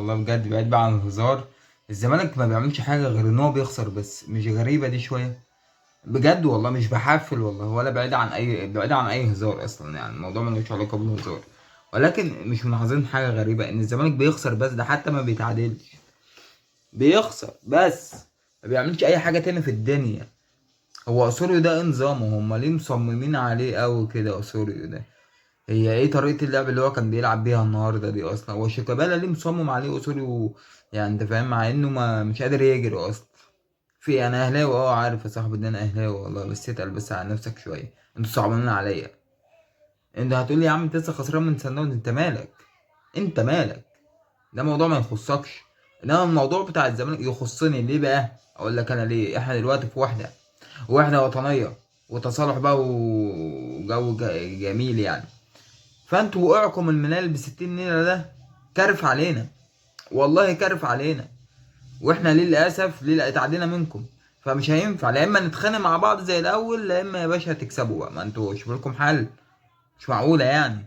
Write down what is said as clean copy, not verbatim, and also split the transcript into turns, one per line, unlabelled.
والله بجد بعيد بقى عن الهزار. الزمالك ما بيعملش حاجه غير ان هو بيخسر بس، مش غريبه دي شويه؟ بجد والله مش بحفل والله، ولا بعيد عن اي هزار اصلا، يعني الموضوع ملوش علاقه بالهزار. ولكن مش ملاحظين حاجه غريبه ان الزمالك بيخسر بس، ده حتى ما بيتعادلش، بيخسر بس، ما بيعملش اي حاجه تاني في الدنيا. هو اسوريو ده إيه نظامه؟ هم ليه مصممين عليه قوي كده اسوريو ده؟ هي ايه طريقة اللعب اللي هو كان بيلعب بيها النهارده دي اصلا؟ هو شيكابالا ليه مصمم عليه اسوريو؟ يعني انت فاهم، مع انه ما مش قادر يجري اصلا. في انا اهلاوي، عارف يا صاحبي ان انا اهلاوي والله، بس اتقل بس على نفسك شويه، انتوا صعبانين عليا. انت هتقول لي يا عم انت لسه خسران من سان داونز، انت مالك؟ انت مالك؟ ده موضوع ما يخصكش. انما الموضوع بتاع الزمالك يخصني. ليه بقى؟ اقول لك انا ليه. احنا دلوقتي في وحده وطنيه وتصالح بقى وجو جميل يعني. فانتوا وقعكم المنال بستين نيلة ده كارف علينا، والله كارف علينا. واحنا للاسف اتعدينا منكم. فمش هينفع، لا اما نتخانق مع بعض زي الاول، لا اما يا باشا تكسبوا بقى، ما انتوا شوفوا لكم حل. مش معقوله يعني.